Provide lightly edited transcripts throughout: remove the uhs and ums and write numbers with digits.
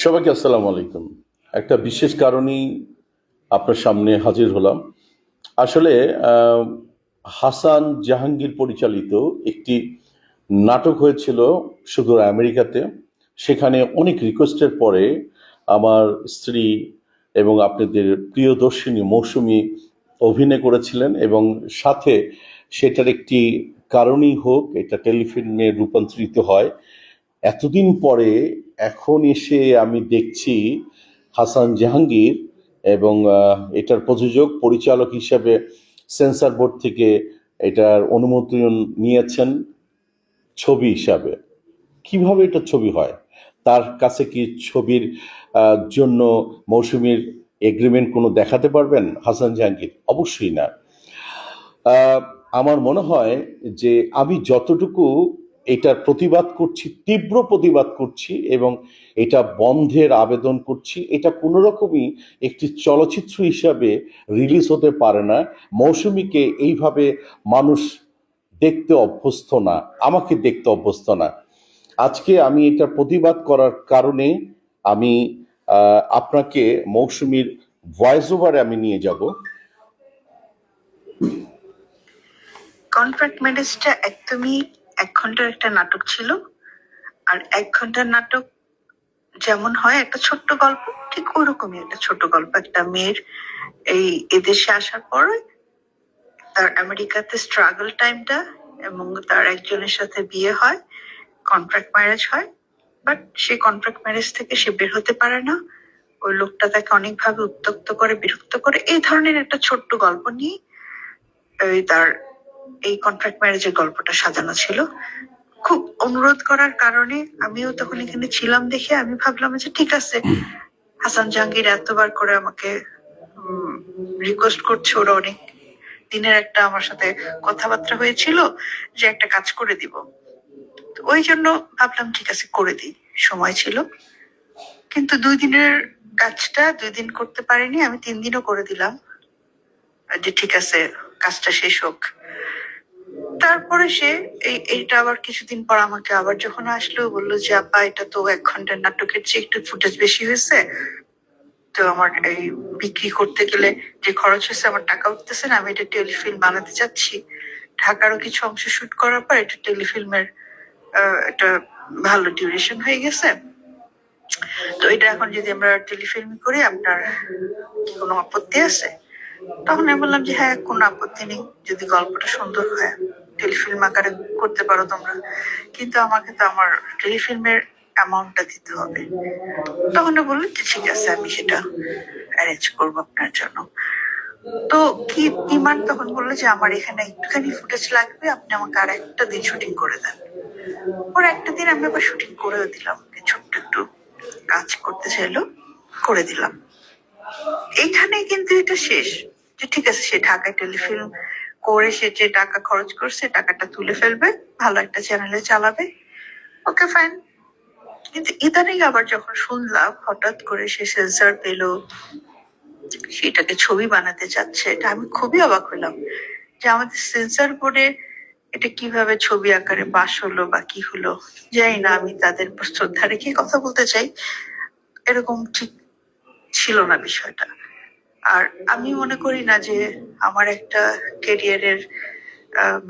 সবাইকে আসসালামু আলাইকুম। একটা বিশেষ কারণেই আপনার সামনে হাজির হলাম। আসলে আহ, হাসান জাহাঙ্গীর পরিচালিত একটি নাটক হয়েছিল সুদূর আমেরিকাতে। সেখানে অনেক রিকোয়েস্টের পরে আমার স্ত্রী এবং আপনাদের প্রিয়দর্শিনী মৌসুমী অভিনয় করেছিলেন, এবং সাথে সেটার একটি কারণই হোক এটা টেলিফিল্মে রূপান্তরিত হয়। এতদিন পরে এখন এসে আমি দেখছি হাসান জাহাঙ্গীর এবং এটার প্রযোজক পরিচালক হিসেবে সেন্সর বোর্ড থেকে এটার অনুমোদন নিয়েছেন ছবি হিসাবে। কিভাবে এটা ছবি হয়? তার কাছে কি ছবির জন্য মৌসুমীর এগ্রিমেন্ট কোনো দেখাতে পারবেন হাসান জাহাঙ্গীর? অবশ্যই না। আহ, আমার মনে হয় যে আমি যতটুকু এটার প্রতিবাদ করছি, তীব্র প্রতিবাদ করছি এবং এটা বন্ধের আবেদন করছি, এটা কোনো রকমই একটি চলচ্চিত্র হিসাবে রিলিজ হতে পারে না। মৌসুমীকে এইভাবে মানুষ দেখতে অভ্যস্ত না, আমাকে দেখতে অভ্যস্ত না। আজকে আমি এটা প্রতিবাদ করার কারণে আমি আপনাকে মৌসুমীর ভয়েস ওভারে আমি নিয়ে যাব। কন্ট্রাক্ট ম্যারেজটা একদমই 1 ঘন্টার একটা নাটক ছিল। আর 1 ঘন্টার নাটক যেমন হয় একটা ছোট্ট গল্প, ঠিক ওরকমই একটা ছোট গল্প। একটা মেয়ের এই এদেশে আসার পরে তার আমেরিকাতে স্ট্রাগল টাইমটা, এবং তার একজনের সাথে বিয়ে হয়, কন্ট্রাক্ট ম্যারেজ হয়। বাট সেই কন্ট্রাক্ট ম্যারেজ থেকে সে বের হতে পারে না। ওই লোকটা তাকে অনেকভাবে উত্ত্যক্ত করে, বিরক্ত করে। এই ধরনের একটা ছোট্ট গল্প নিয়ে তার এই কন্ট্রাক্ট ম্যারেজের গল্পটা সাজানো ছিল। খুব অনুরোধ করার কারণে আমিও তখন এখানে ছিলাম দেখে আমি ভাবলাম যে ঠিক আছে, হাসান জাহাঙ্গীর এতবার করে আমাকে রিকোয়েস্ট করছে, ওরা অনেক দিনের একটা আমার সাথে কথাবার্তা হয়েছিল যে একটা কাজ করে দিব। ওই জন্য ভাবলাম ঠিক আছে করে দিই, সময় ছিল। কিন্তু 2 দিনের কাজটা 2 দিন করতে পারিনি, আমি 3 দিনও করে দিলাম যে ঠিক আছে কাজটা শেষ হোক। তারপরে সে এইটা আবার কিছুদিন পর আমাকে আবার যখন আসলো বললো যে আপা এটা তো 1 ঘন্টার নাটকের চেয়ে একটু ফুটেজ বেশি হয়েছে, তো আমার এই বিক্রি করতে গেলে যে খরচ হয়েছে আমার টাকা উঠতেছে না, আমি এটা টেলিফিল্ম বানাতে চাচ্ছি। ঢাকারও কিছু অংশ শুট করার পর এটা টেলিফিল্মের একটা ভালো ডিউরেশন হয়ে গেছে, তো এটা এখন যদি আমরা টেলিফিল্ম করি আপনার কি কোনো আপত্তি আছে? তখন আমি বললাম যে হ্যাঁ, কোনো আপত্তি নেই, যদি গল্পটা সুন্দর হয় টেলিফিল্ম আকারে করতে পারো তোমরা, কিন্তু আমাকে তো আমার টেলিফিল্মের অ্যামাউন্টটা দিতে হবে। তখন বললো যে ঠিক আছে আমি সেটা অ্যারেঞ্জ করবো আপনার জন্য। তো কি ডিমান্ড, তখন বললো যে আমার এখানে একটুখানি ফুটেজ লাগবে, আপনি আমাকে আর একটা দিন শুটিং করে দেন। ওর একটা দিন আমি আবার শুটিং করেও দিলাম, ছোট্ট একটু কাজ করতে চাইলো, করে দিলাম। এইখানে কিন্তু এটা শেষ, যে ঠিক আছে সে ঢাকায় টেলিফিল্ম করে সে যে টাকা খরচ করছে টাকাটা তুলে ফেলবে, ভালো একটা চ্যানেলে চালাবে, ওকে ফাইন। কিন্তু ইদানিং আবার যখন শুনলাম হঠাৎ করে সে সেন্সর পেলো, সেটাকে ছবি বানাতে চাচ্ছে, এটা আমি খুবই অবাক হলাম যে আমাদের সেন্সর বোর্ডে এটা কিভাবে ছবি আকারে পাশ হলো বা কি হলো জানি না। আমি তাদের শ্রদ্ধা রেখে কথা বলতে চাই, এরকম ঠিক ছিল না বিষয়টা। আর আমি মনে করি না যে আমার একটা ক্যারিয়ারের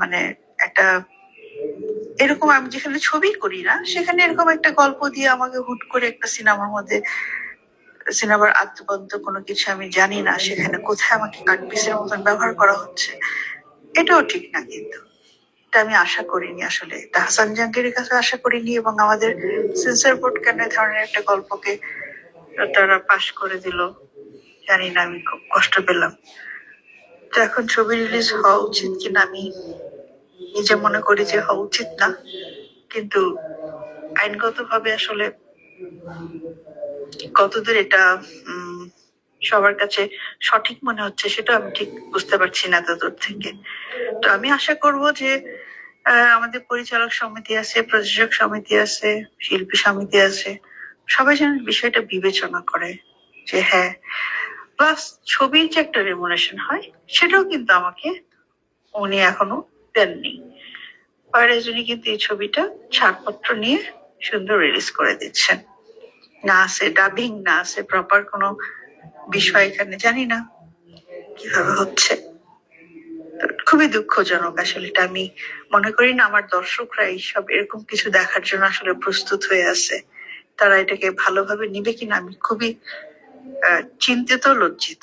মানে একটা এরকম, আমি যেখানে ছবি করি না সেখানে এরকম একটা গল্প দিয়ে আমাকে হুট করে একটা সিনেমার মধ্যে, সিনেমার আত্মবন্ত কোনো কিছু আমি জানি না, সেখানে কোথায় আমাকে কাটপিসের মতন ব্যবহার করা হচ্ছে, এটাও ঠিক না। কিন্তু এটা আমি আশা করিনি, আসলে এটা হাসান জাহাঙ্গীরের কাছে আশা করিনি, এবং আমাদের সেন্সর বোর্ড কেন এই ধরনের একটা গল্পকে তারা পাশ করে দিল জানি না, আমি খুব কষ্ট পেলাম। তো এখন ছবি রিলিজ হওয়া উচিত কিনা আমি নিজে মনে করি যে হওয়া উচিত না, কিন্তু আইনগতভাবে আসলে কতদূর এটা সবার কাছে সঠিক মনে হচ্ছে সেটা আমি ঠিক বুঝতে পারছি না এতদূর থেকে। তো আমি আশা করব যে আমাদের পরিচালক সমিতি আছে, প্রযোজক সমিতি আছে, শিল্পী সমিতি আছে, সবাই যেন বিষয়টা বিবেচনা করে যে হ্যাঁ, প্লাস ছবির যে একটা রেমুনেশন হয় সেটাও কিন্তু আমাকে উনি এখনো দেননি। পরের জন্য কিন্তু এই ছবিটা ছাড়পত্র নিয়ে সুন্দর রিলিজ করে দিচ্ছেন। না আছে ডাবিং, না আছে প্রপার কোনো বিষয়, এখানে জানি না কিভাবে হচ্ছে। তো খুবই দুঃখজনক আসলে। এটা আমি মনে করি না আমার দর্শকরা এইসব এরকম কিছু দেখার জন্য আসলে প্রস্তুত হয়ে আছে। তারা এটাকে ভালোভাবে নিবে কিনা আমি খুবই চিন্তিত, লজ্জিত।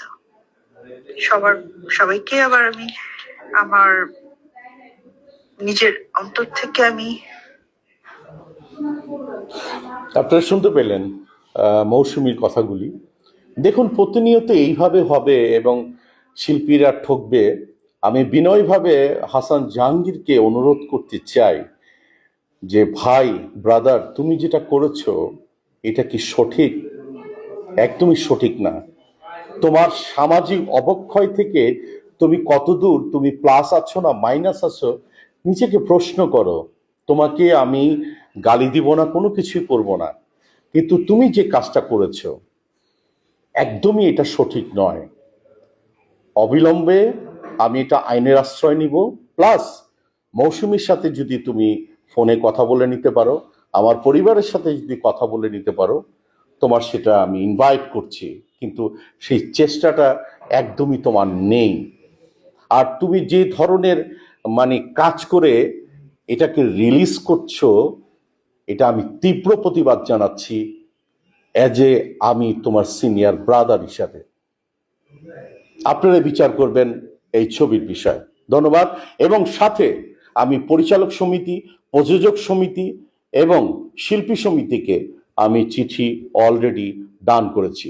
সবাইকে আবার আমি আমার নিজের অন্তর থেকে আমি আপনারা শুনতে পেলেন মৌসুমীর কথাগুলি। দেখুন, প্রতিনিয়ত এইভাবে হবে এবং শিল্পীরা ঠকবে। আমি বিনয়ভাবে হাসান জাহাঙ্গীরকে অনুরোধ করতে চাই যে ভাই, ব্রাদার, তুমি যেটা করেছো এটা কি সঠিক? একদমই সঠিক না। তোমার সামাজিক অবক্ষয় থেকে তুমি কতদূর তুমি প্লাস আছো না মাইনাস আছো, নিজেকে প্রশ্ন করো। তোমাকে আমি গালি দিব না, কোনো কিছুই করব না, কিন্তু তুমি যে কাজটা করেছো একদমই এটা সঠিক নয়। অবিলম্বে আমি এটা আইনের আশ্রয় নিব। প্লাস মৌসুমীর সাথে যদি তুমি ফোনে কথা বলে নিতে পারো, আমার পরিবারের সাথে যদি কথা বলে নিতে পারো, তোমার সেটা আমি ইনভাইট করছি, কিন্তু সেই চেষ্টাটা একদমই তোমার নেই। আর তুমি যে ধরনের কাজ করে এটাকে রিলিজ করছো, এটা আমি তীব্র প্রতিবাদ জানাচ্ছি অ্যাজ এ আমি তোমার সিনিয়র ব্রাদার হিসাবে। আপনারা বিচার করবেন এই ছবির বিষয়। ধন্যবাদ। এবং সাথে আমি পরিচালক সমিতি, প্রযোজক সমিতি এবং শিল্পী সমিতিকে আমি চিঠি অলরেডি দান করেছি।